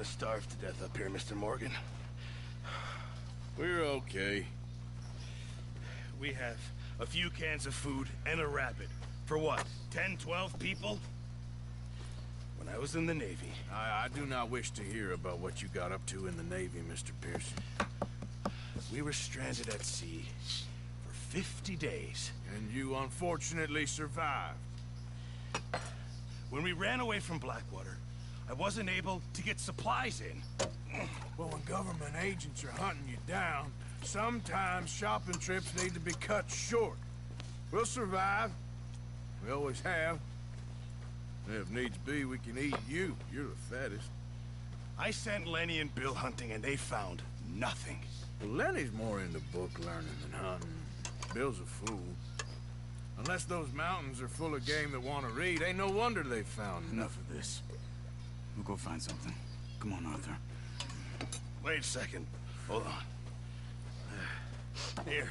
gonna starve to death up here, Mr. Morgan. We're okay. We have a few cans of food and a rabbit. For what, 10, 12 people? When I was in the Navy... I do not wish to hear about what you got up to in the Navy, Mr. Pearson. We were stranded at sea for 50 days. And you unfortunately survived. When we ran away from Blackwater, I wasn't able to get supplies in. Well, when government agents are hunting you down, sometimes shopping trips need to be cut short. We'll survive. We always have. If needs be, we can eat you. You're the fattest. I sent Lenny and Bill hunting, and they found nothing. Well, Lenny's more into book learning than hunting. Bill's a fool. Unless those mountains are full of game that want to read, ain't no wonder they found Enough of this. We'll go find something. Come on, Arthur. Wait a second. Hold on. Here.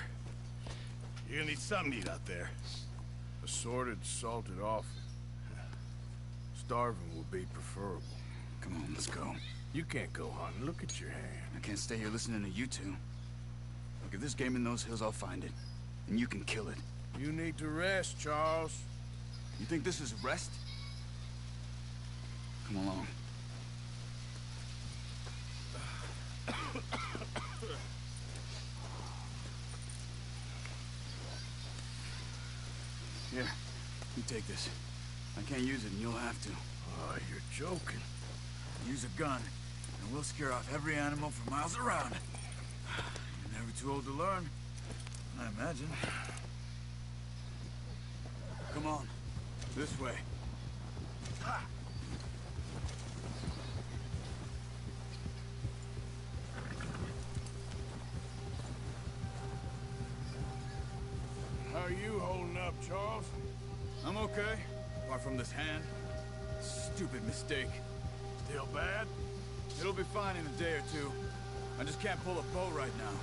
You're gonna need something to eat out there. Assorted, salted offal. Starving would be preferable. Come on, let's go. You can't go hunting. Look at your hand. I can't stay here listening to you two. Look, if there's game in those hills, I'll find it. And you can kill it. You need to rest, Charles. You think this is rest? Come along. Here, you take this. I can't use it, and you'll have to. Oh, you're joking. Use a gun, and we'll scare off every animal for miles around. You're never too old to learn, I imagine. Come on, this way. Ha! How are you holding up, Charles? I'm okay, apart from this hand. Stupid mistake. Still bad? It'll be fine in a day or two. I just can't pull a bow right now.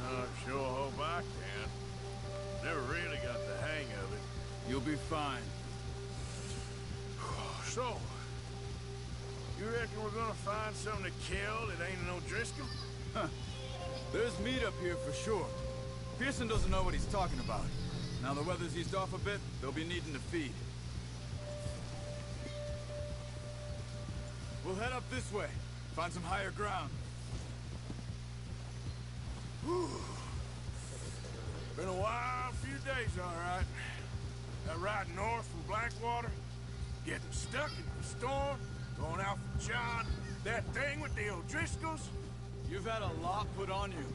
I sure hope I can. Never really got the hang of it. You'll be fine. So, you reckon we're gonna find something to kill that ain't no Driscoll? Huh. There's meat up here for sure. Pearson doesn't know what he's talking about. Now the weather's eased off a bit, they'll be needing to feed. We'll head up this way. Find some higher ground. Whew. Been a wild few days, all right. That ride north from Blackwater, getting stuck in the storm, going out for John, that thing with the O'Driscolls. You've had a lot put on you.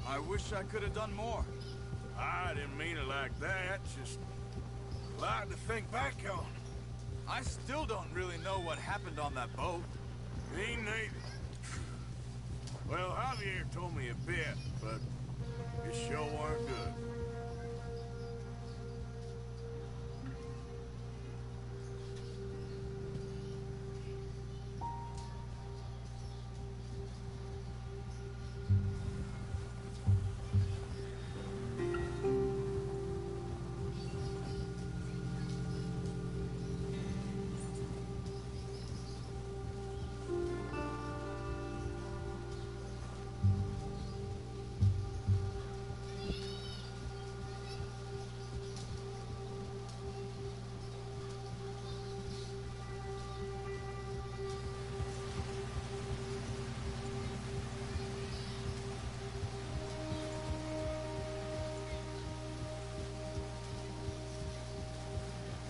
I wish I could have done more. I didn't mean it like that, just a lot to think back on. I still don't really know what happened on that boat. Me neither. Well, Javier told me a bit, but it sure weren't good.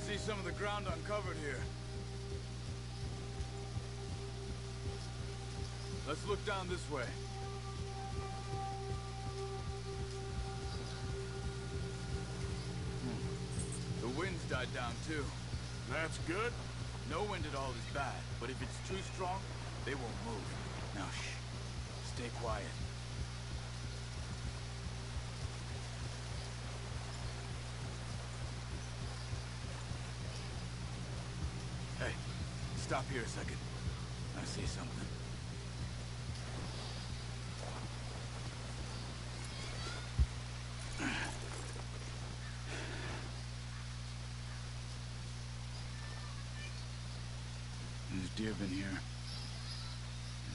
See some of the ground uncovered here. Let's look down this way. The wind's died down too. That's good. No wind at all is bad, but if it's too strong, they won't move. Now shh. Stay quiet. Hey, stop here a second. I see something. There's deer been here.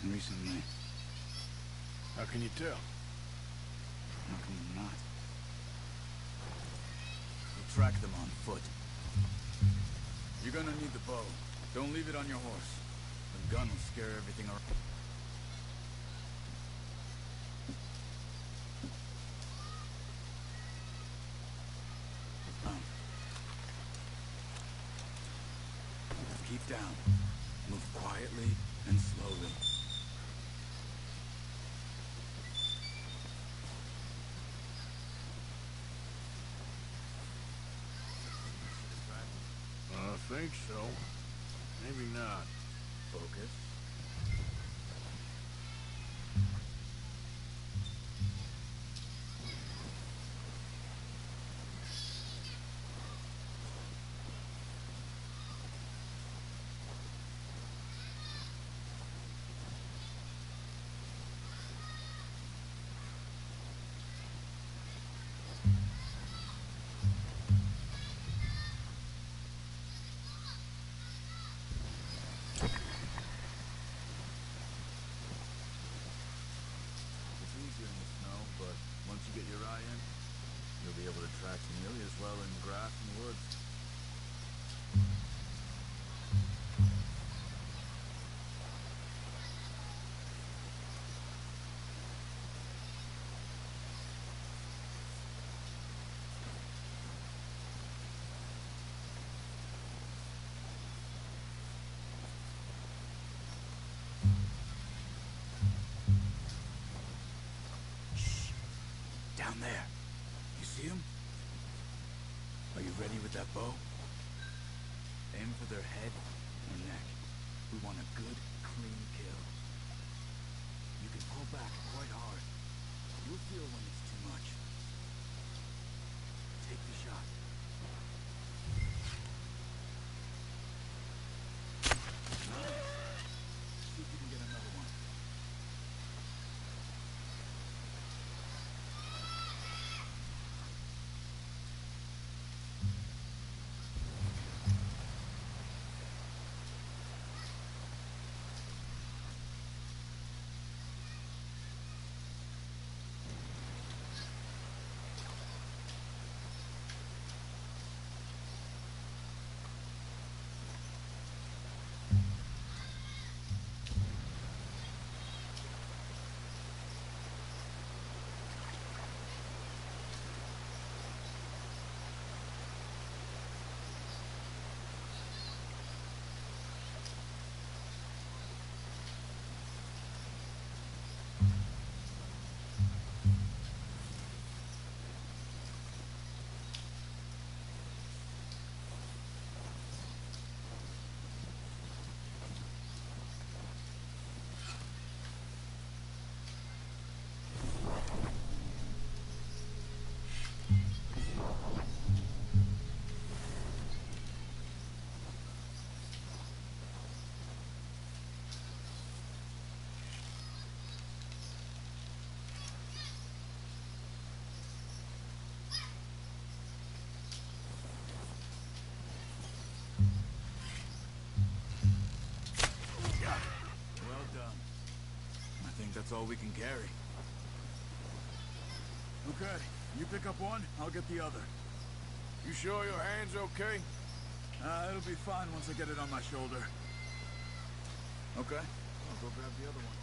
Recently. How can you tell? How come you're not? We'll track them on foot. You're gonna need the bow. Don't leave it on your horse. The gun will scare everything around. Keep down. Move quietly and slowly. I think so. Maybe not. Focus. Once you get your eye in, you'll be able to track nearly as well in grass and woods. Down there. You see him? Are you ready with that bow? Aim for their head or neck. We want a good, clean kill. You can pull back quite hard. You'll feel when it's too much. Take the shot. See if you can get another one. That's all we can carry. Okay, you pick up one, I'll get the other. You sure your hand's okay? It'll be fine once I get it on my shoulder. Okay, I'll go grab the other one.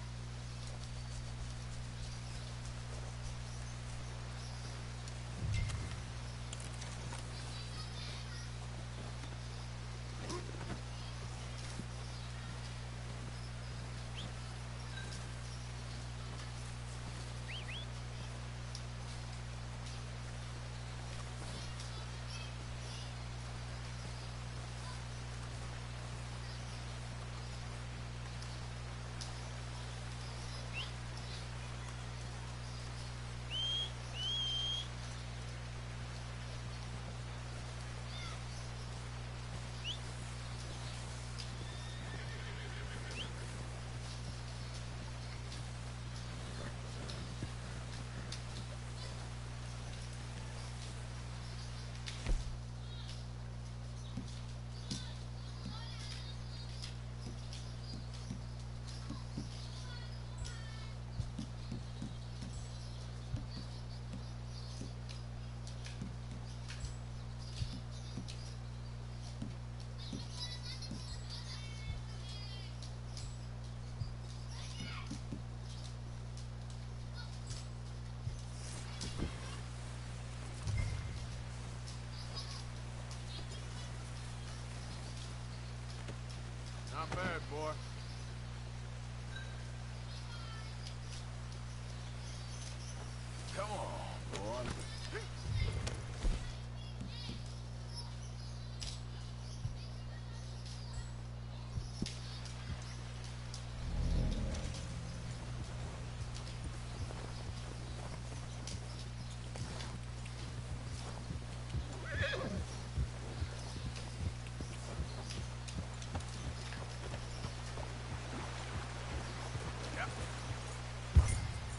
Go on.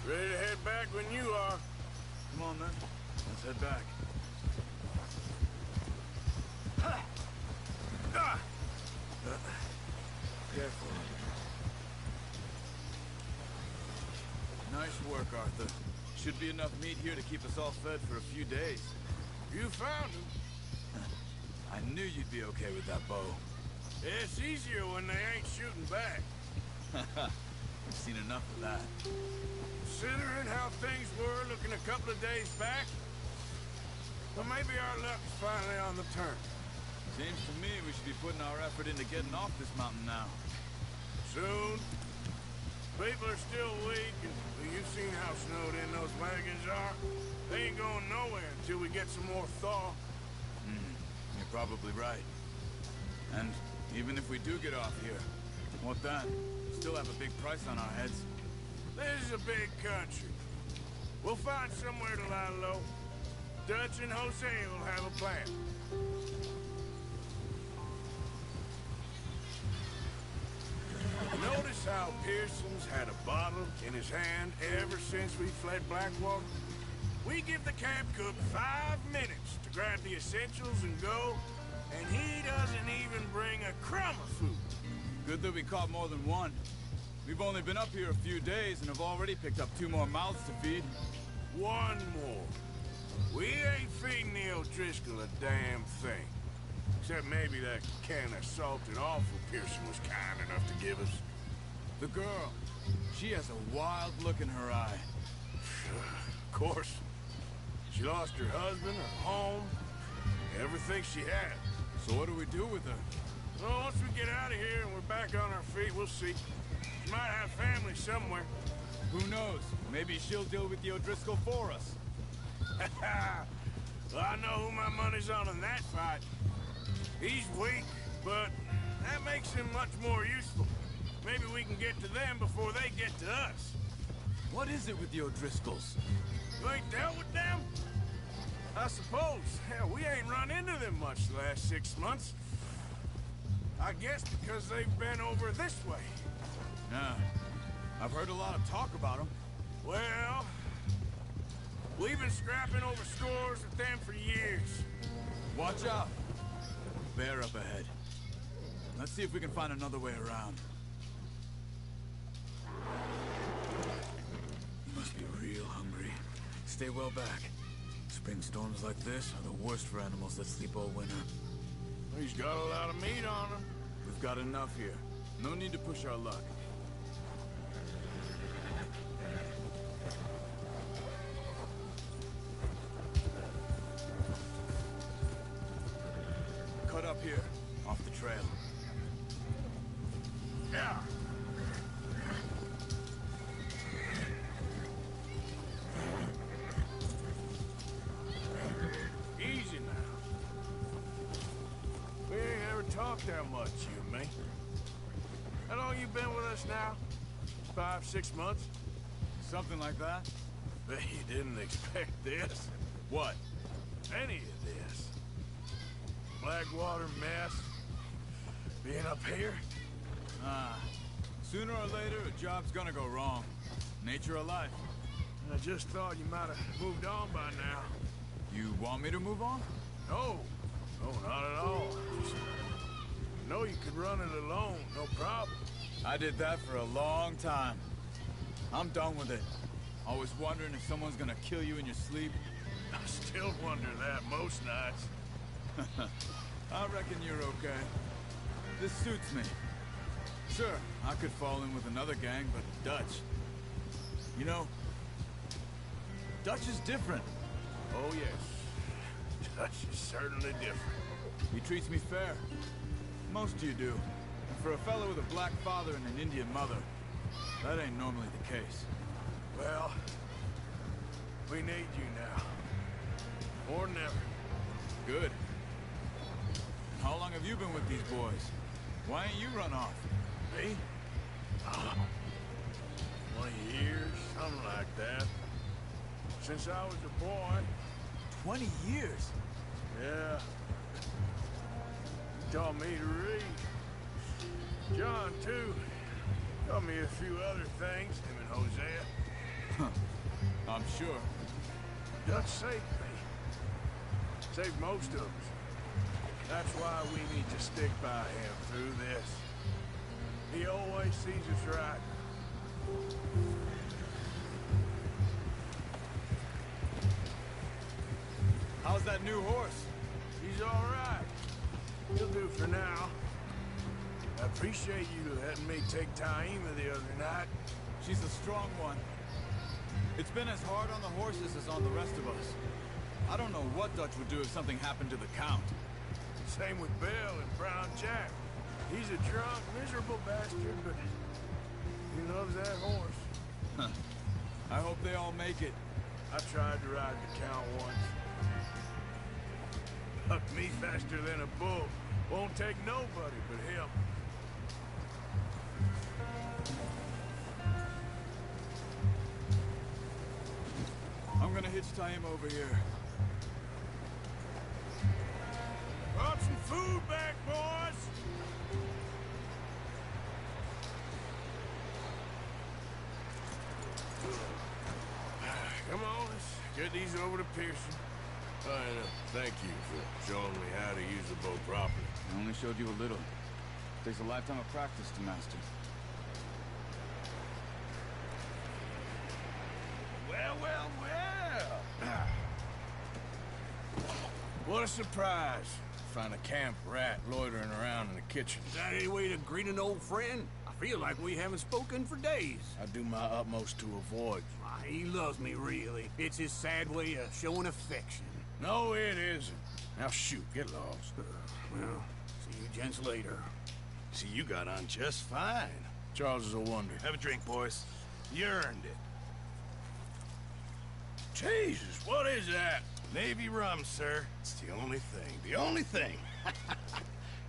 Ready to head back when you are. Come on, then. Let's head back. Careful. Nice work, Arthur. Should be enough meat here to keep us all fed for a few days. You found him. I knew you'd be okay with that bow. It's easier when they ain't shooting back. We've seen enough of that. Considering how things were looking a couple of days back, well, maybe our luck is finally on the turn. Seems to me we should be putting our effort into getting off this mountain now. Soon. People are still weak, and well, you've seen how snowed in those wagons are. They ain't going nowhere until we get some more thaw. You're probably right. And even if we do get off here, what then? Still have a big price on our heads. This is a big country. We'll find somewhere to lie low. Dutch and Jose will have a plan. Notice how Pearson's had a bottle in his hand ever since we fled Blackwater? We give the camp cook 5 minutes to grab the essentials and go, and he doesn't even bring a crumb of food. Good that we caught more than one. We've only been up here a few days and have already picked up 2 more mouths to feed. One more. We ain't feeding the O'Driscoll a damn thing. Except maybe that can of salted offal Pearson was kind enough to give us. The girl. She has a wild look in her eye. Of course. She lost her husband, her home, everything she had. So what do we do with her? Well, once we get out of here and we're back on our feet, we'll see. She might have family somewhere. Who knows? Maybe she'll deal with the O'Driscoll for us. Well, I know who my money's on in that fight. He's weak, but that makes him much more useful. Maybe we can get to them before they get to us. What is it with the O'Driscolls? You ain't dealt with them? I suppose. Hell, we ain't run into them much the last 6 months. I guess because they've been over this way. Yeah. I've heard a lot of talk about them. Well, we've been scrapping over scores with them for years. Watch out. Bear up ahead. Let's see if we can find another way around. You must be real hungry. Stay well back. Spring storms like this are the worst for animals that sleep all winter. He's got a lot of meat on him. We've got enough here. No need to push our luck. Cut up here, off the trail. Yeah. Easy now. We ain't ever talked that much, you and me. How long you been with us now? 5, 6 months? Something like that? Bet you didn't expect this. What? Any of this. Blackwater mess. Being up here? Sooner or later, a job's gonna go wrong. Nature of life. I just thought you might have moved on by now. You want me to move on? No. No, not at all. Just know you could run it alone, no problem. I did that for a long time. I'm done with it. Always wondering if someone's gonna kill you in your sleep. I still wonder that most nights. I reckon you're okay. This suits me. Sure, I could fall in with another gang, but Dutch... You know, Dutch is different. Oh, yes. Dutch is certainly different. He treats me fair. Most of you do. And for a fellow with a black father and an Indian mother, that ain't normally the case. Well, We need you now. More than ever. Good. How long have you been with these boys? Why ain't you run off? Me? 20 years, something like that. Since I was a boy. 20 years? Yeah. He taught me to read. John, too. Taught me a few other things, him and Hosea. I'm sure. Dutch saved me. Saved most of us. That's why we need to stick by him through this. He always sees us right. How's that new horse? He's all right. He'll do for now. I appreciate you letting me take Taima the other night. She's a strong one. It's been as hard on the horses as on the rest of us. I don't know what Dutch would do if something happened to the Count. Same with Bill and Brown Jack. He's a drunk, miserable bastard, but he loves that horse. Huh. I hope they all make it. I tried to ride the Count once. Hucked me faster than a bull. Won't take nobody but him. I'm gonna hitch Taima over here. Brought some food back, boys! Come on, let's get these over to Pearson. Thank you for showing me how to use the bow properly. I only showed you a little. Takes a lifetime of practice to master. Well, well, well! What a surprise. Find a camp rat loitering around in the kitchen. Is that any way to greet an old friend? I feel like we haven't spoken for days. I do my utmost to avoid. Why, he loves me, really. It's his sad way of showing affection. No, it isn't. Now shoot, get lost. Well, see you gents later. See, you got on just fine. Charles is a wonder. Have a drink, boys. You earned it. Jesus, what is that? Navy rum, sir. It's the only thing. The only thing.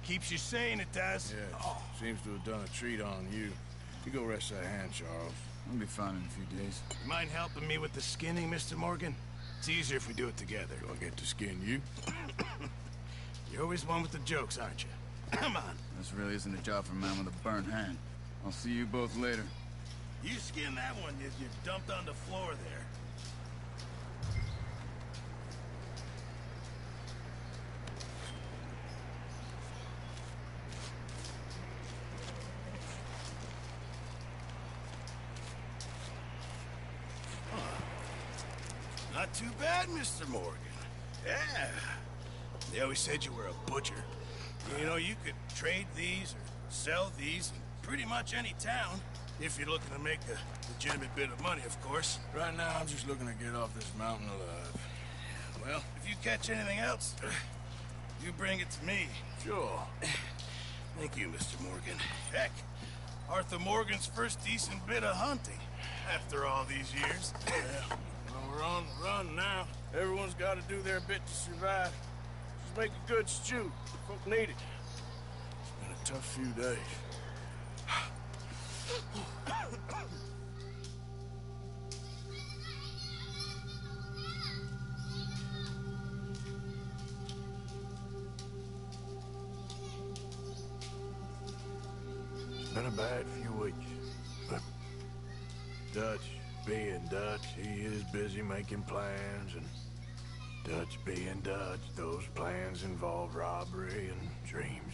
Keeps you sane, it does. Yeah, seems to have done a treat on you. You go rest that hand, Charles. I'll be fine in a few days. You mind helping me with the skinning, Mr. Morgan? It's easier if we do it together. Do I get to skin you? You're always one with the jokes, aren't you? Come on. This really isn't a job for a man with a burnt hand. I'll see you both later. You skin that one you dumped on the floor there. Not too bad, Mr. Morgan. Yeah. They always said you were a butcher. You know, you could trade these or sell these in pretty much any town, if you're looking to make a legitimate bit of money, of course. Right now, I'm just looking to get off this mountain alive. Well, if you catch anything else, you bring it to me. Sure. Thank you, Mr. Morgan. Heck, Arthur Morgan's first decent bit of hunting, after all these years. Yeah. Well, we're on the run now. Everyone's got to do their bit to survive. Just make a good stew. Folk need it. It's been a tough few days. It's been a bad few weeks. But Dutch being Dutch, he is busy making plans, and Dutch being Dutch, those plans involve robbery and dreams.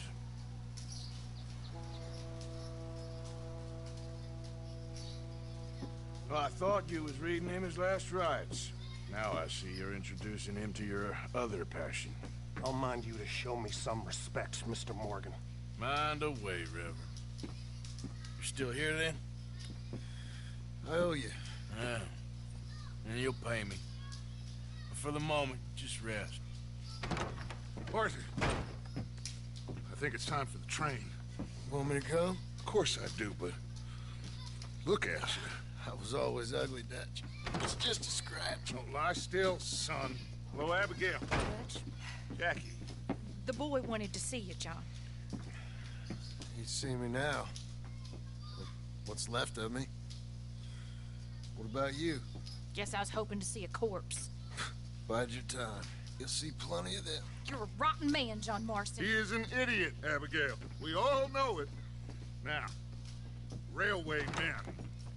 Well, I thought you was reading him his last rites. Now I see you're introducing him to your other passion. I'll mind you to show me some respect, Mr. Morgan. Mind away, Reverend. You're still here, then? I owe you. Yeah. And you'll pay me. But for the moment, just rest. Arthur, I think it's time for the train. Want me to come? Of course I do, but look at you. I was always ugly, Dutch. It's just a scratch. Don't lie still, son. Hello, Abigail. Dutch, Jackie. the boy wanted to see you, John. He'd see me now. What's left of me? What about you? Guess I was hoping to see a corpse. Bide your time. You'll see plenty of them. You're a rotten man, John Marston. He is an idiot, Abigail. We all know it. Now, railway men.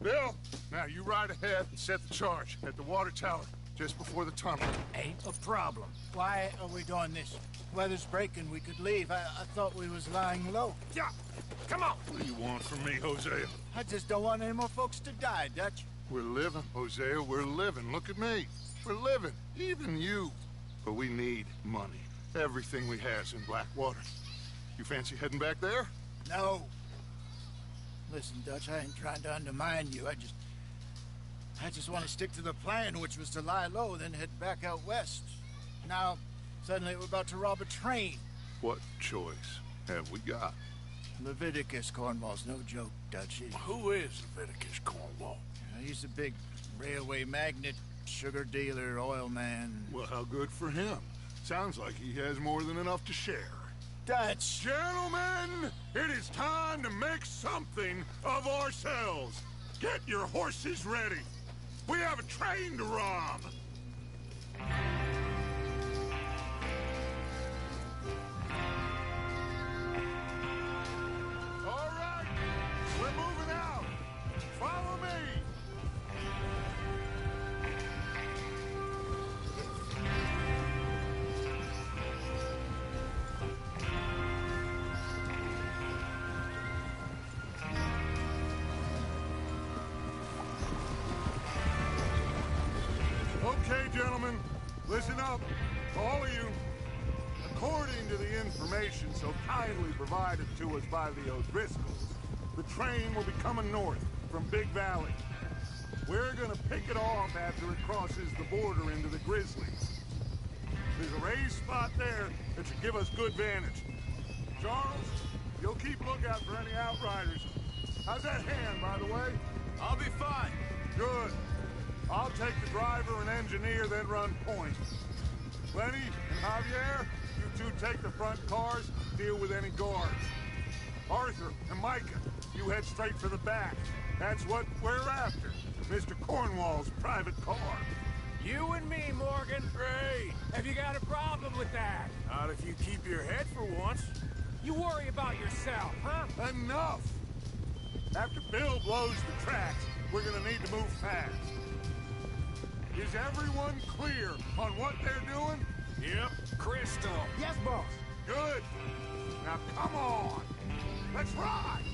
Bill, now you ride ahead and set the charge at the water tower just before the tunnel. Ain't a problem. Why are we doing this? Weather's breaking, we could leave. I thought we was lying low. Yeah, come on. What do you want from me, Hosea? I just don't want any more folks to die, Dutch. We're living, Hosea, we're living. Look at me. We're living, even you. But we need money. Everything we has in Blackwater. You fancy heading back there? No. Listen, Dutch, I ain't trying to undermine you. I just want to stick to the plan, which was to lie low, then head back out west. Now, suddenly we're about to rob a train. What choice have we got? Leviticus Cornwall's no joke, Dutch. Who is Leviticus Cornwall? He's a big railway magnate, sugar dealer, oil man. Well, how good for him. Sounds like he has more than enough to share. Dutch! Gentlemen, it is time to make something of ourselves. Get your horses ready. We have a train to rob. All right, we're moving out. Follow me. Okay, gentlemen, listen up, all of you. According to the information so kindly provided to us by the O'Driscolls, the train will be coming north from Big Valley. We're gonna pick it off after it crosses the border into the Grizzlies. There's a raised spot there that should give us good vantage. Charles, you'll keep lookout for any outriders. How's that hand, by the way? I'll be fine. Good. I'll take the driver and engineer, then run point. Lenny and Javier, you two take the front cars, deal with any guards. Arthur and Micah, you head straight for the back. That's what we're after. Mr. Cornwall's private car. You and me, Morgan. Great. Have you got a problem with that? Not if you keep your head for once. You worry about yourself, huh? Enough! After Bill blows the tracks, we're gonna need to move fast. Is everyone clear on what they're doing? Yep. Crystal. Yes, boss. Good. Now come on. Let's ride.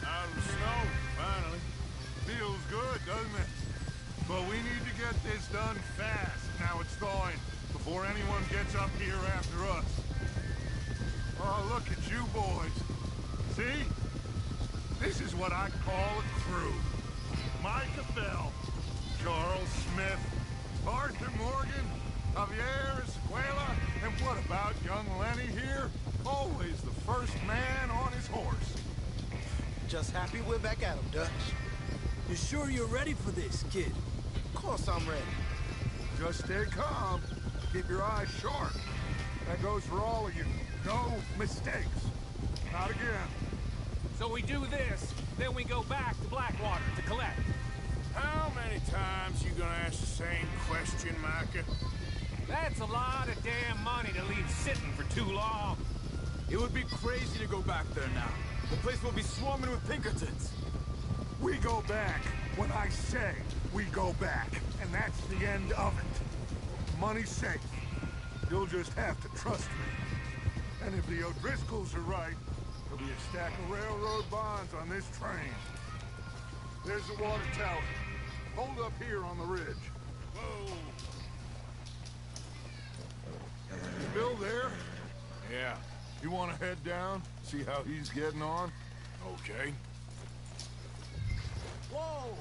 Out of the snow, finally. Feels good, doesn't it? But we need to get this done fast. Now it's thawing, before anyone gets up here after us. Oh, look at you boys. See? This is what I call a crew. Micah Bell, Charles Smith, Arthur Morgan, Javier Escuela, and what about young Lenny here? Always the first man on his horse. Just happy we're back at 'em, Dutch. You sure you're ready for this, kid? Of course I'm ready. Just stay calm. Keep your eyes sharp. That goes for all of you. No mistakes. Not again. So we do this, then we go back to Blackwater to collect. How many times you gonna ask the same question, Micah? That's a lot of damn money to leave sitting for too long. It would be crazy to go back there now. The place will be swarming with Pinkertons. We go back when I say we go back. And that's the end of it. Money's safe. You'll just have to trust me. And if the O'Driscolls are right, there'll be a stack of railroad bonds on this train. There's the water tower. Hold up here on the ridge. Whoa! Bill there? Yeah, You want to head down? See how he's getting on? okay. Whoa!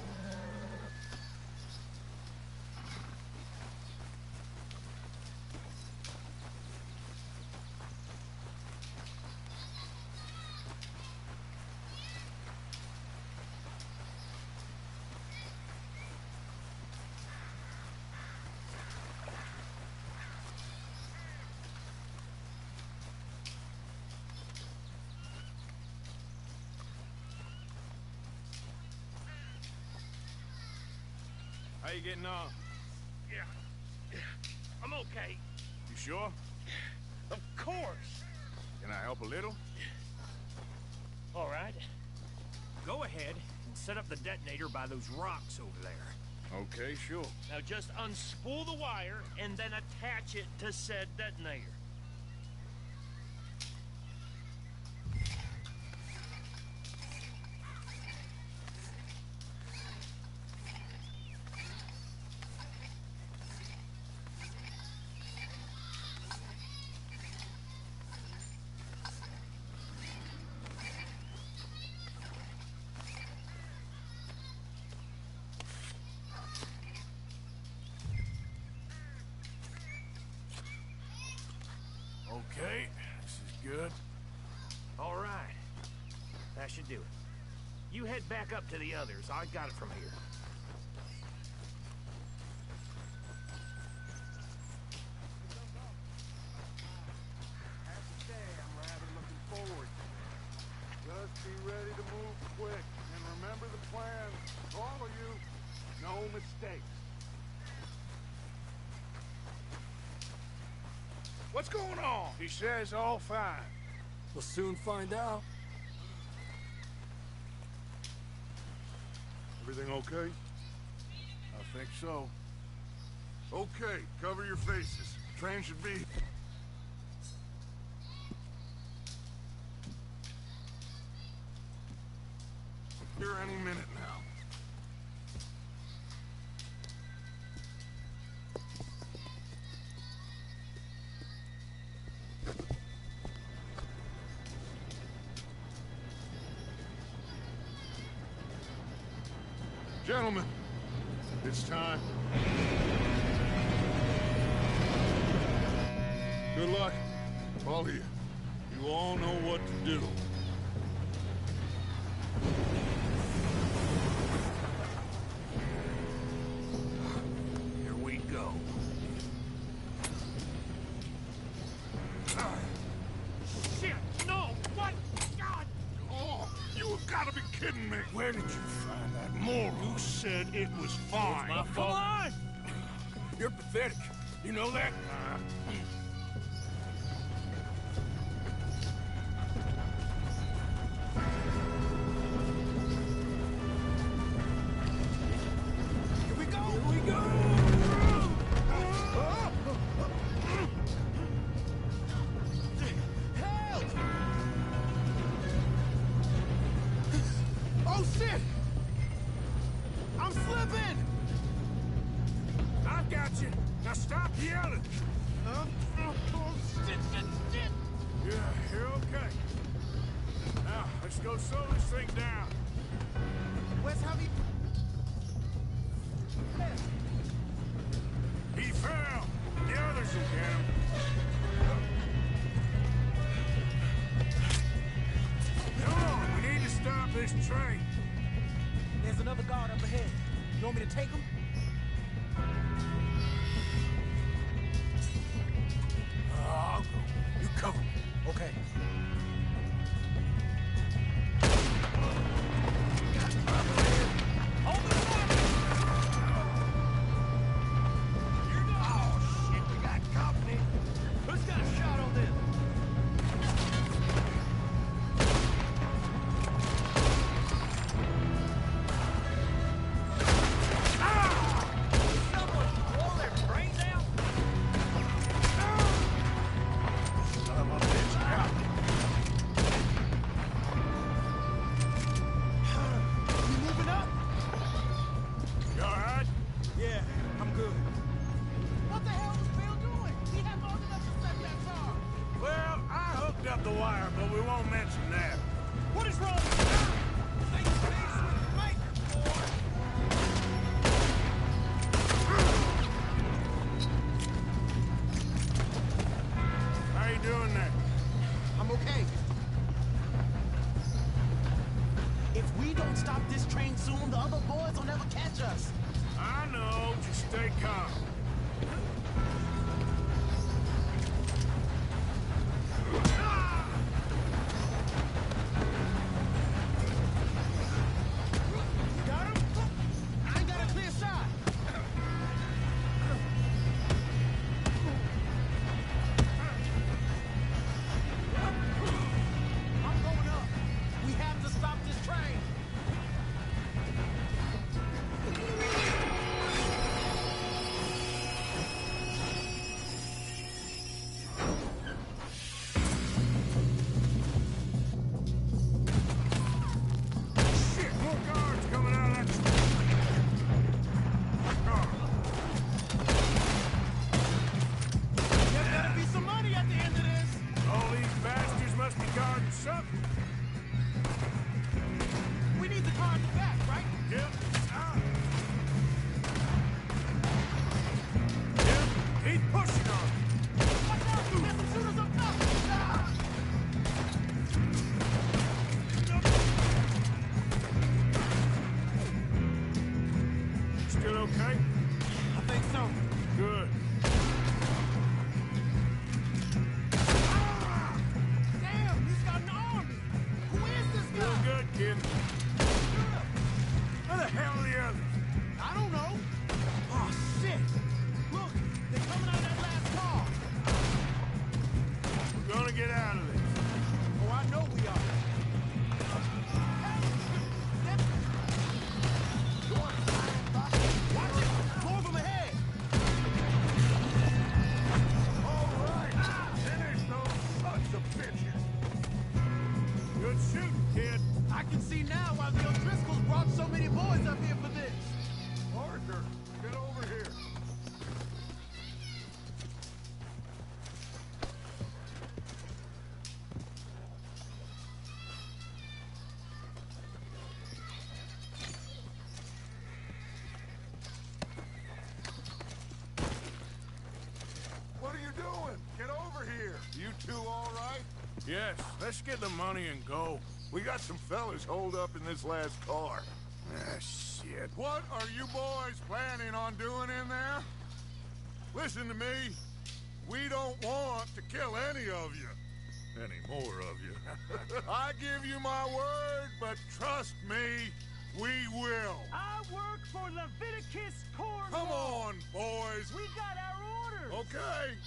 How you getting on? Yeah. I'm okay. You sure? Of course. Can I help a little? All right. Go ahead and set up the detonator by those rocks over there. Okay, sure. Now just unspool the wire and then attach it to said detonator. Okay, this is good. All right. That should do it. You head back up to the others. I got it from here. I have to say, I'm rather looking forward. Just be ready to move quick. And remember the plan. All of you, no mistakes. What's going on? He says all fine. We'll soon find out. Everything okay? I think so. Okay, cover your faces. Train should be... here any minute now. Gentlemen, it's time. Good luck, all of you. You all know what to do. Here we go. Shit! No! What? God! Oh, you have got to be kidding me. Where did you find that moron? You said it was fine. My Come fault. on! You're pathetic. You know that? Here we go! Here we go! Help! Oh, shit! I'm slipping! I got you. Now stop yelling. Oh, shit, shit, shit! Yeah, you're okay. Now, let's go slow this thing down. Where's Javi? He fell. The others will get him. Come on, we need to stop this train. There's another guard up ahead. You want me to take him? I'll go. You cover me. Okay. Oh, shit, we got company. Who's got a shot on them? Someone blow their brains out? don't stop this train soon, the other boys will never catch us. I know, just stay calm. Got him? I ain't got a clear shot. I'm going up. We have to stop this train. Shit, more guards coming out of that car. There's gotta be some money at the end of this. All these bastards must be guarding something. We need the car in the back, right? Yep. Yep, keep pushing on it. Watch out! There's some shooters up top! Ah! Still okay? I think so. Good. Damn, he's got an army! Who is this Doing guy? good, kid. Where the hell are the others? I don't know. Oh, shit! Look, they're coming out of that last car. We're gonna get out of this. Oh, I know we are. Hey! Watch it! Four of them ahead! All right! Finish those sons of bitches! Good shooting, kid. I can see now why the O'Driscolls brought so many boys up here for this. Parker, get over here. What are you doing? Get over here. You two all right? Yes, let's get the money and go. We got some fellas holed up in this last car. Ah, shit. What are you boys planning on doing in there? Listen to me. We don't want to kill any of you. Any more of you. I give you my word, but trust me, we will. I work for Leviticus Corps. Come on, boys. We got our orders. Okay.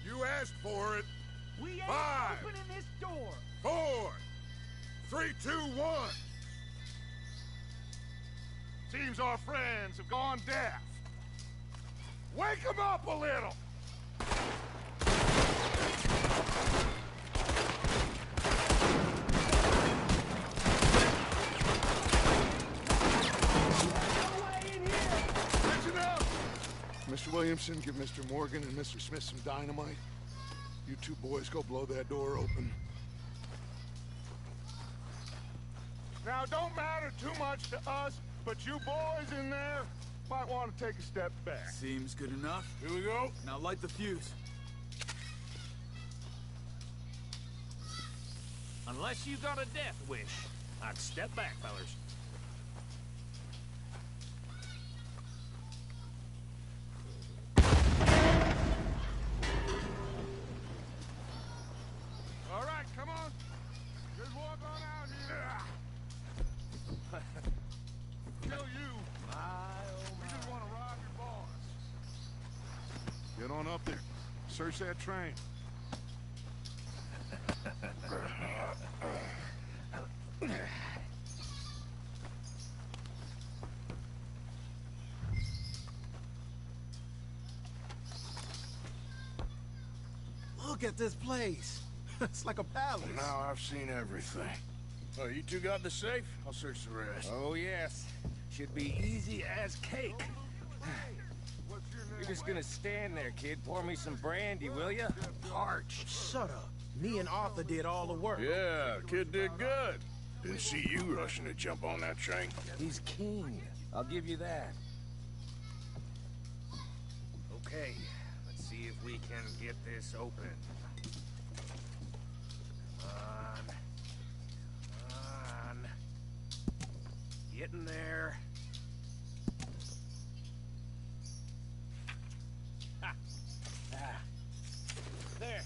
You asked for it. We ain't 5, opening this door. 4, 3, 2, 1. Seems our friends have gone deaf. Wake them up a little. Listen up. Mr. Williamson, give Mr. Morgan and Mr. Smith some dynamite. You two boys go blow that door open. Now, it don't matter too much to us, but you boys in there might want to take a step back. Seems good enough. Here we go. Now light the fuse. Unless you got a death wish, I'd step back, fellers. All right, come on. Just walk on out here. Kill you. We just want to rob your boss. Get on up there. Search that train. Look at this place. It's like a palace. Now I've seen everything. Oh, you two got the safe? I'll search the rest. Oh, yes. Should be easy as cake. What's your name? You're just gonna stand there, kid. Pour me some brandy, will ya? Parched. Shut up. Me and Arthur did all the work. Yeah, kid did good. Didn't see you rushing to jump on that train. He's keen. I'll give you that. Okay, let's see if we can get this open. Come on. getting there. Ha! Ah. There.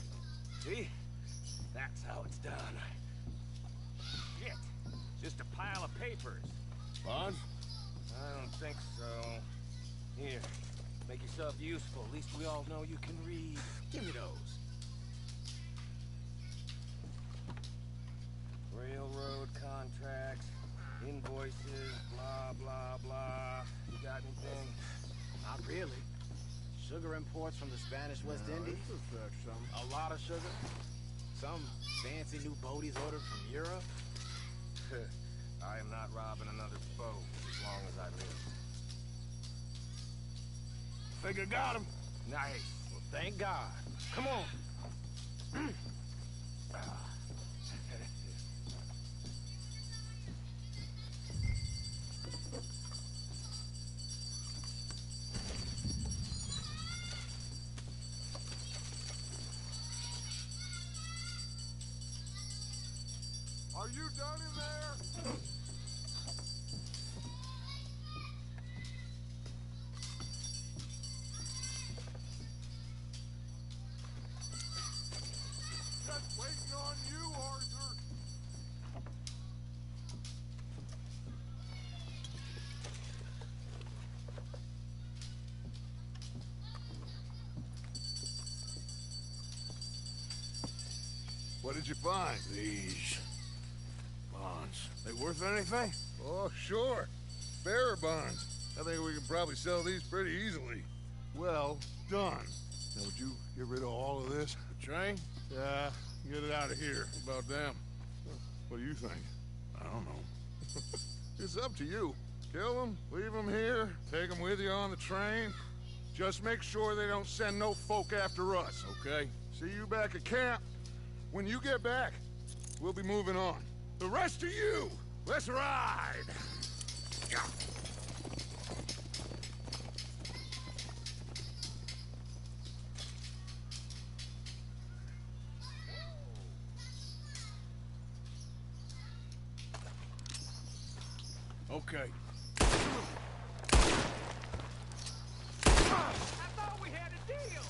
See? That's how it's done. Shit. Just a pile of papers. Bonds? I don't think so. Here, make yourself useful. At least we all know you can read. Give me those. Railroad contracts, invoices, blah, blah, blah. You got anything? Not really. Sugar imports from the Spanish West Indies. A lot of sugar. Some fancy new boaties ordered from Europe. I am not robbing another boat as long as I live. Think I got him. Nice. Well, thank God. Come on. Are you done in there? Just waiting on you, Arthur. What did you find? These bonds. They worth anything? Oh, sure. Bearer bonds. I think we can probably sell these pretty easily. Well done. Now, would you get rid of all of this? The train? Yeah, get it out of here. About them. What do you think? I don't know. It's up to you. Kill them, leave them here, take them with you on the train. Just make sure they don't send no folk after us, okay? See you back at camp. When you get back, we'll be moving on. The rest of you, let's ride! Yeah. Okay. I thought we had a deal!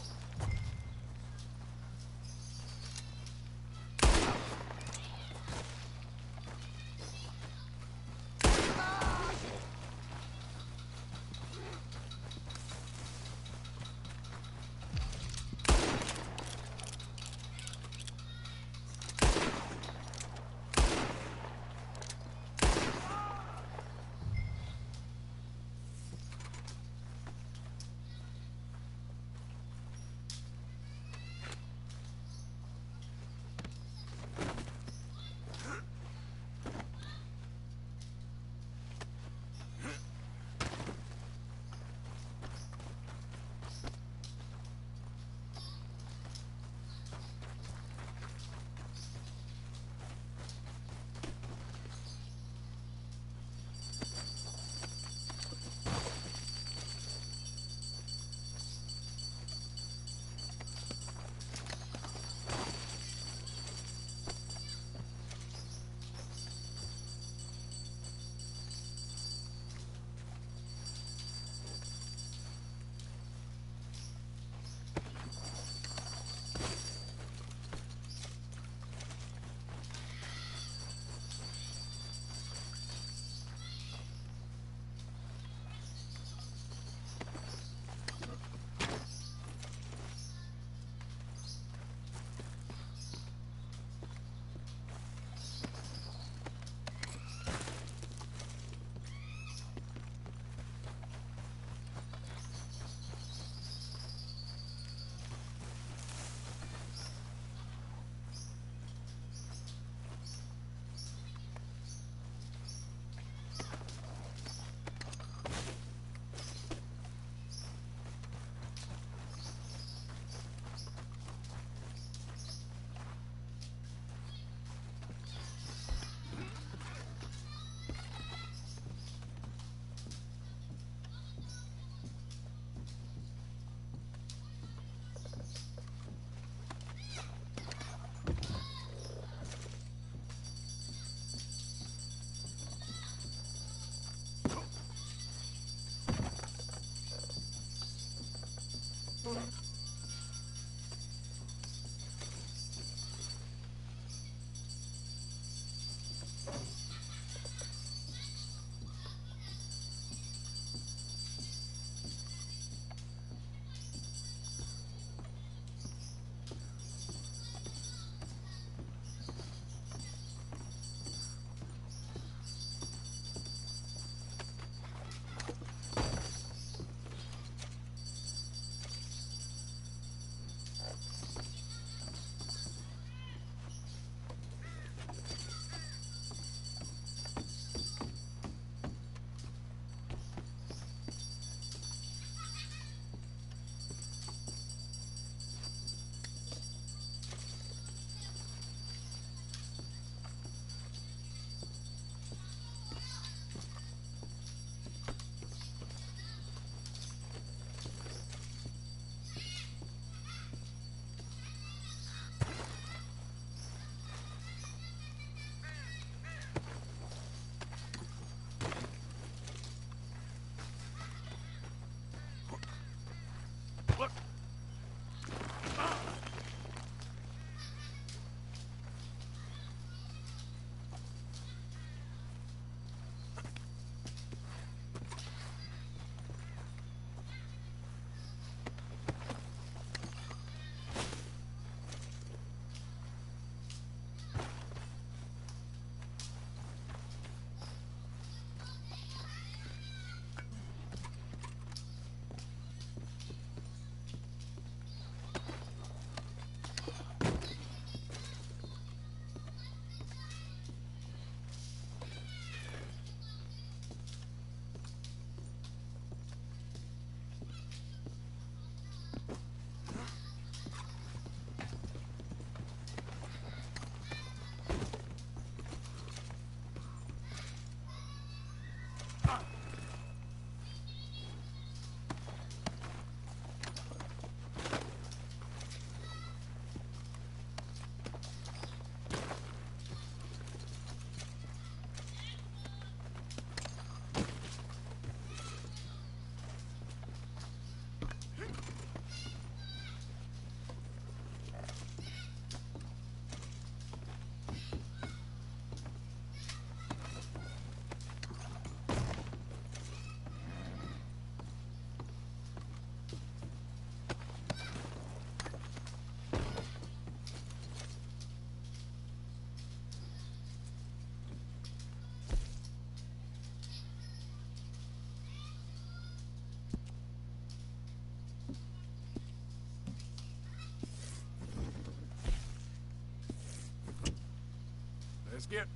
Skip.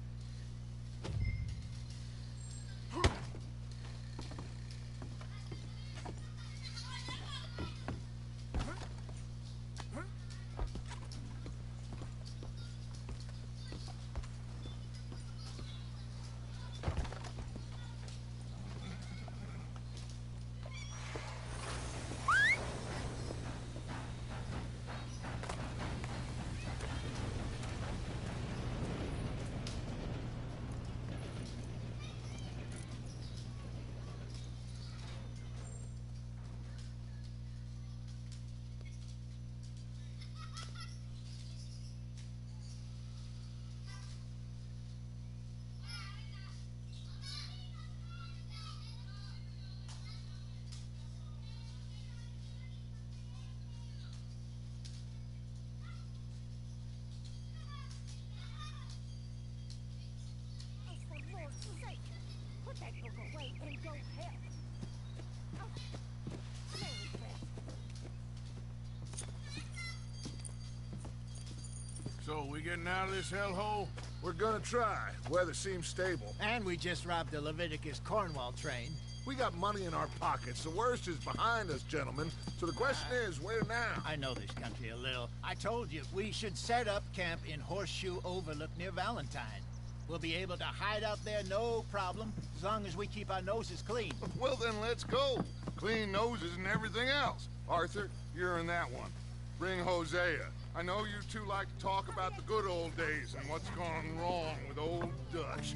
For Lord's sake, put that book away and go help. Oh, Merry Christmas. So, we getting out of this hellhole? We're gonna try. Weather seems stable. And we just robbed the Leviticus Cornwall train. We got money in our pockets. The worst is behind us, gentlemen. So the question is, where now? I know this country a little. I told you, we should set up camp in Horseshoe Overlook near Valentine. We'll be able to hide out there, no problem, as long as we keep our noses clean. Well, then let's go. Clean noses and everything else. Arthur, you're in that one. Bring Hosea. I know you two like to talk about the good old days and what's gone wrong with old Dutch.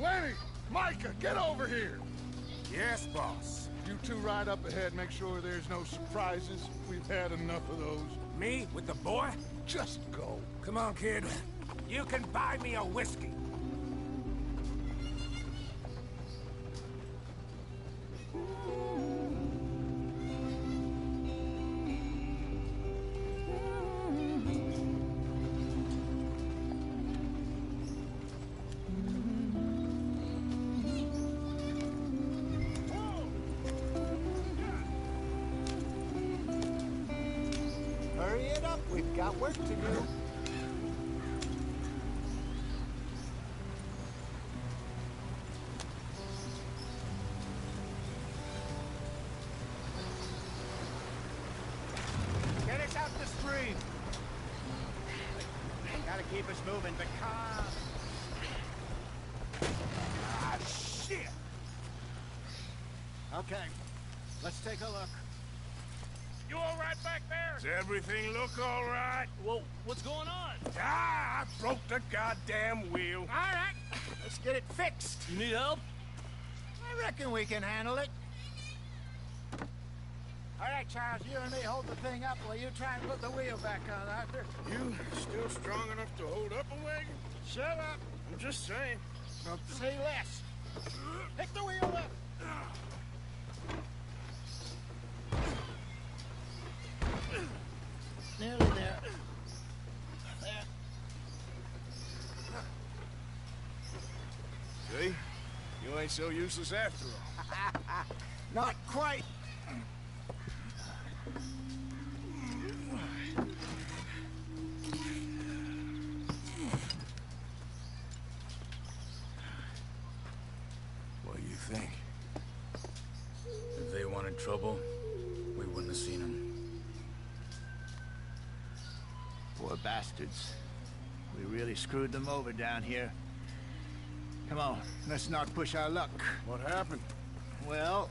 Lenny! Micah, get over here! Yes, boss. You two ride up ahead, make sure there's no surprises. We've had enough of those. Me with the boy? Just go. Come on, kid. You can buy me a whiskey. Hurry it up, we've got work to do. Get us out the stream. Gotta keep us moving because... Ah, shit! Okay, let's take a look. You all right back there? Does everything look all right? Well, what's going on? Ah, I broke the goddamn wheel. All right, let's get it fixed. You need help? I reckon we can handle it. All right, Charles, you and me hold the thing up while you try and put the wheel back on, Arthur. You still strong enough to hold up a wagon? Shut up. I'm just saying. Now say less. Pick the wheel up. Nearly there. There. See? You ain't so useless after all. Not quite. What do you think? If they wanted trouble, we wouldn't have seen them. Poor bastards. We really screwed them over down here. Come on, let's not push our luck. What happened? Well,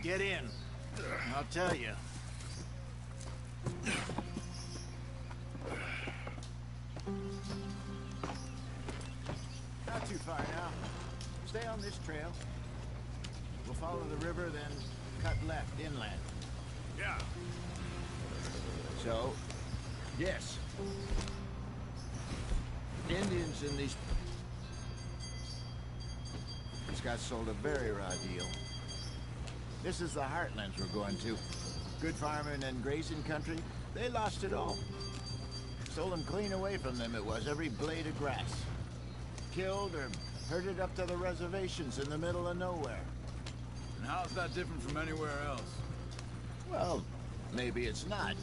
get in. I'll tell you. Not too far now. Stay on this trail. We'll follow the river, then cut left inland. Yeah. So, yes. Indians in these got sold a very raw deal. This is the heartlands we're going to. Good farming and grazing country. They lost it all. Sold them clean away from them, it was, every blade of grass. Killed or herded up to the reservations in the middle of nowhere. And how's that different from anywhere else? Well, maybe it's not.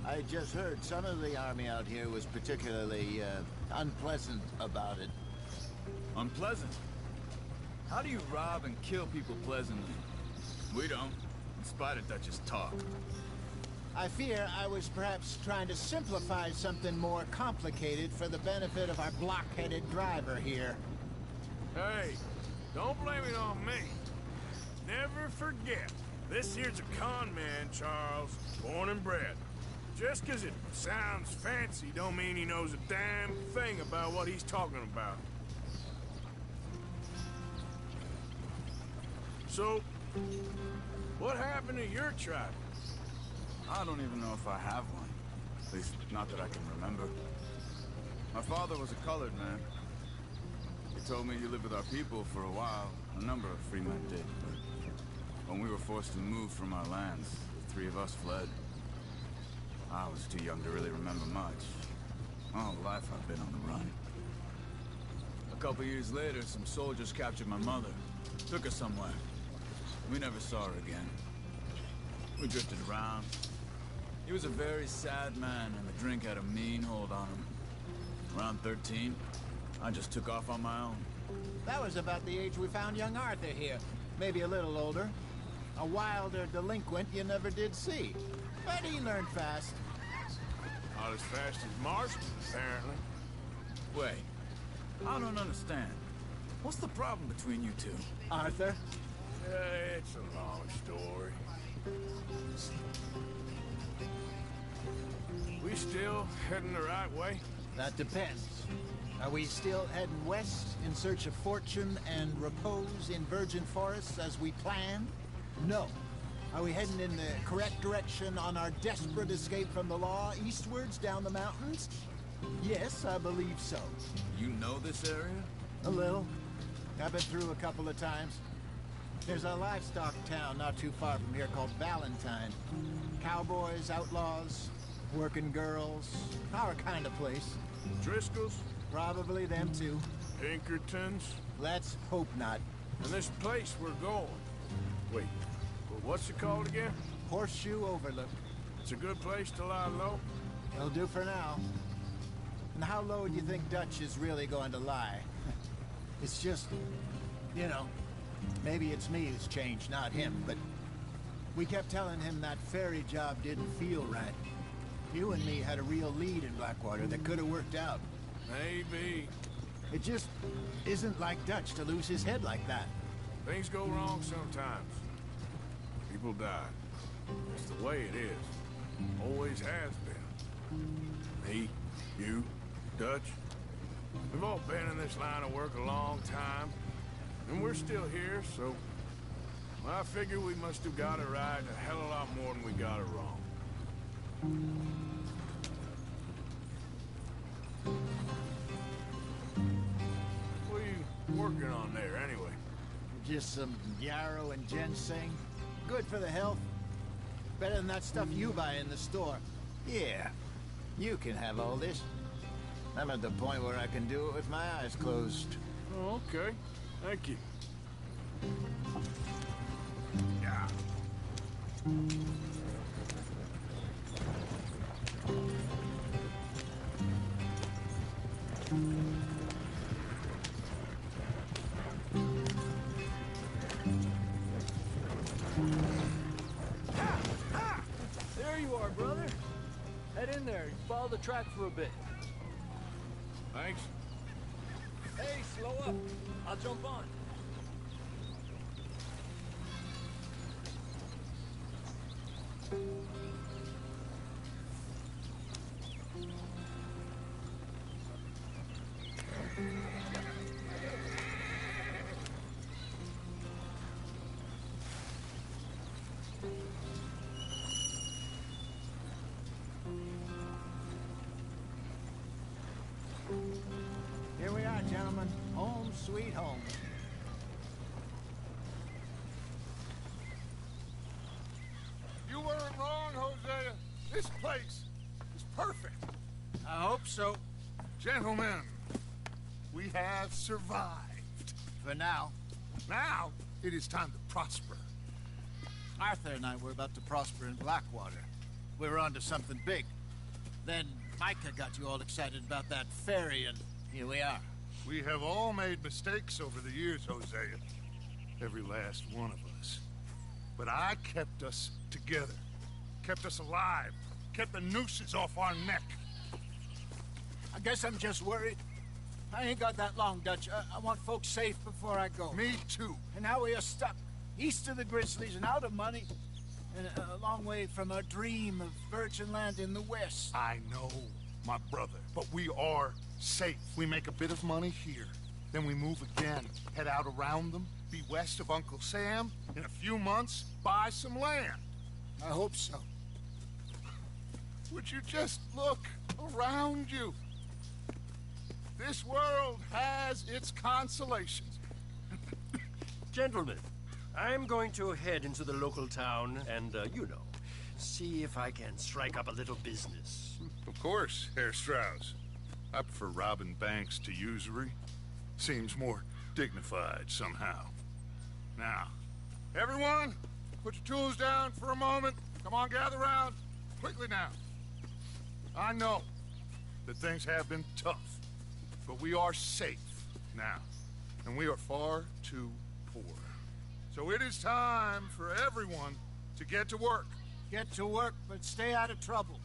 I just heard some of the army out here was particularly, unpleasant about it. Unpleasant? How do you rob and kill people pleasantly? We don't, in spite of Dutch's talk. I fear I was perhaps trying to simplify something more complicated for the benefit of our block-headed driver here. Hey, don't blame it on me. Never forget, this here's a con man, Charles, born and bred. Just 'cause it sounds fancy don't mean he knows a damn thing about what he's talking about. So, what happened to your tribe? I don't even know if I have one. At least, not that I can remember. My father was a colored man. He told me he lived with our people for a while. A number of free men did, but when we were forced to move from our lands, the three of us fled. I was too young to really remember much. All life I've been on the run. A couple years later, some soldiers captured my mother. Took her somewhere. We never saw her again. We drifted around. He was a very sad man, and the drink had a mean hold on him. Around 13, I just took off on my own. That was about the age we found young Arthur here. Maybe a little older. A wilder delinquent you never did see. But he learned fast. Not as fast as Marston, apparently. Wait, I don't understand. What's the problem between you two? Arthur? It's a long story. We still heading the right way? That depends. Are we still heading west in search of fortune and repose in virgin forests as we planned? No. Are we heading in the correct direction on our desperate escape from the law eastwards down the mountains? Yes, I believe so. You know this area? A little. I've been through a couple of times. There's a livestock town not too far from here called Valentine. Cowboys, outlaws, working girls, our kind of place. Driscoll's? Probably them too. Pinkertons? Let's hope not. And this place we're going. Wait, what's it called again? Horseshoe Overlook. It's a good place to lie low? It'll do for now. And how low do you think Dutch is really going to lie? It's just, you know, maybe it's me who's changed, not him, but we kept telling him that ferry job didn't feel right. You and me had a real lead in Blackwater that could have worked out. Maybe. It just isn't like Dutch to lose his head like that. Things go wrong sometimes. People die. It's the way it is. Always has been. Me, you, Dutch. We've all been in this line of work a long time. And we're still here, so... well, I figure we must have got it right a hell of a lot more than we got it wrong. What are you working on there, anyway? Just some yarrow and ginseng. Good for the health. Better than that stuff you buy in the store. Yeah, you can have all this. I'm at the point where I can do it with my eyes closed. Oh, okay. Thank you. Yeah. There you are, brother. Head in there. Follow the track for a bit. Thanks. Hey, slow up. I'll jump on. Here we are, gentlemen. Home sweet home. You weren't wrong, Hosea. This place is perfect. I hope so. Gentlemen, we have survived. For now. Now, it is time to prosper. Arthur and I were about to prosper in Blackwater. We were onto something big. Then Micah got you all excited about that ferry, and here we are. We have all made mistakes over the years, Hosea. Every last one of us. But I kept us together. Kept us alive. Kept the nooses off our neck. I guess I'm just worried. I ain't got that long, Dutch. I want folks safe before I go. Me too. And now we are stuck. East of the Grizzlies and out of money. And a long way from our dream of virgin land in the west. I know, my brother. But we are safe. We make a bit of money here. Then we move again. Head out around them. Be west of Uncle Sam. In a few months, buy some land. I hope so. Would you just look around you? This world has its consolations. Gentlemen, I'm going to head into the local town and, see if I can strike up a little business. Of course, Herr Strauss. I prefer robbing banks to usury. Seems more dignified somehow. Now, everyone, put your tools down for a moment. Come on, gather round. Quickly now. I know that things have been tough, but we are safe now, and we are far too poor. So it is time for everyone to get to work. Get to work, but stay out of trouble.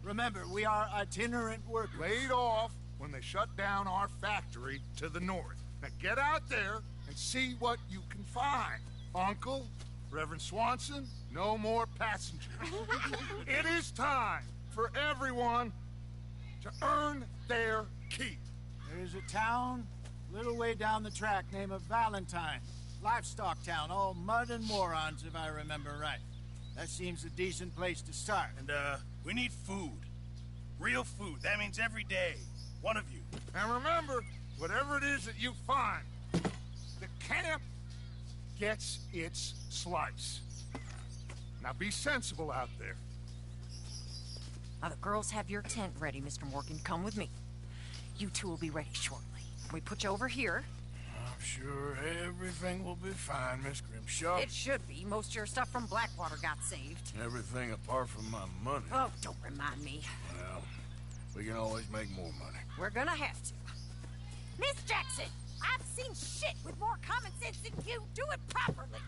Remember, we are itinerant workers. Laid off when they shut down our factory to the north. Now get out there and see what you can find. Uncle, Reverend Swanson, no more passengers. It is time for everyone to earn their keep. There is a town a little way down the track named Valentine. Livestock town, all mud and morons, if I remember right. That seems a decent place to start. And, we need food. Real food. That means every day. One of you. And remember, whatever it is that you find, the camp gets its slice. Now be sensible out there. Now the girls have your tent ready, Mr. Morgan. Come with me. You two will be ready shortly. We put you over here. I'm sure everything will be fine, Miss Grimshaw. It should be. Most of your stuff from Blackwater got saved. Everything apart from my money. Oh, don't remind me. Well, we can always make more money. We're gonna have to. Miss Jackson, I've seen shit with more common sense than you. Do it properly.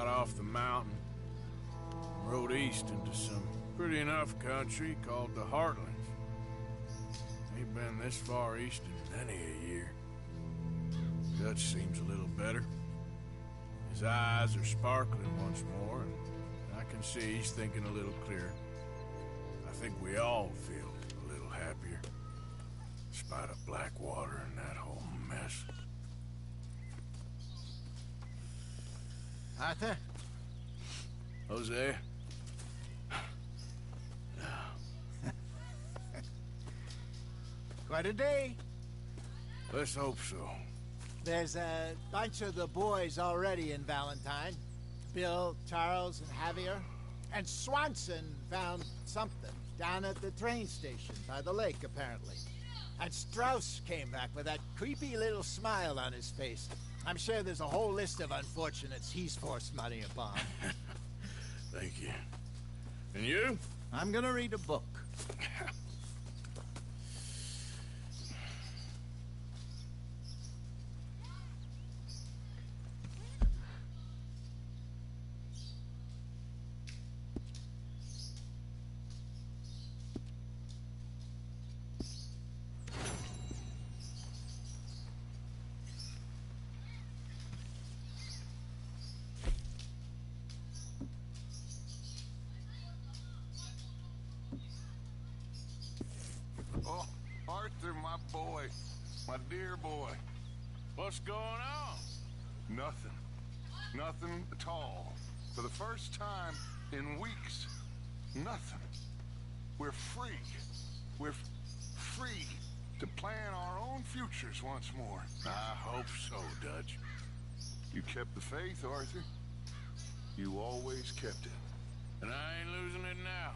Off the mountain, rode east into some pretty enough country called the Heartlands. Ain't been this far east in many a year. Dutch seems a little better. His eyes are sparkling once more, and I can see he's thinking a little clearer. I think we all feel a little happier, in spite of Blackwater and that whole mess. Arthur? Hosea? Quite a day. Let's hope so. There's a bunch of the boys already in Valentine. Bill, Charles, and Javier. And Swanson found something down at the train station by the lake, apparently. And Strauss came back with that creepy little smile on his face. I'm sure there's a whole list of unfortunates he's forced money upon. Thank you. And you? I'm gonna read a book. Oh, Arthur, my boy. My dear boy. What's going on? Nothing. Nothing at all. For the first time in weeks. Nothing. We're free. We're free to plan our own futures once more. I hope so, Dutch. You kept the faith, Arthur. You always kept it. And I ain't losing it now.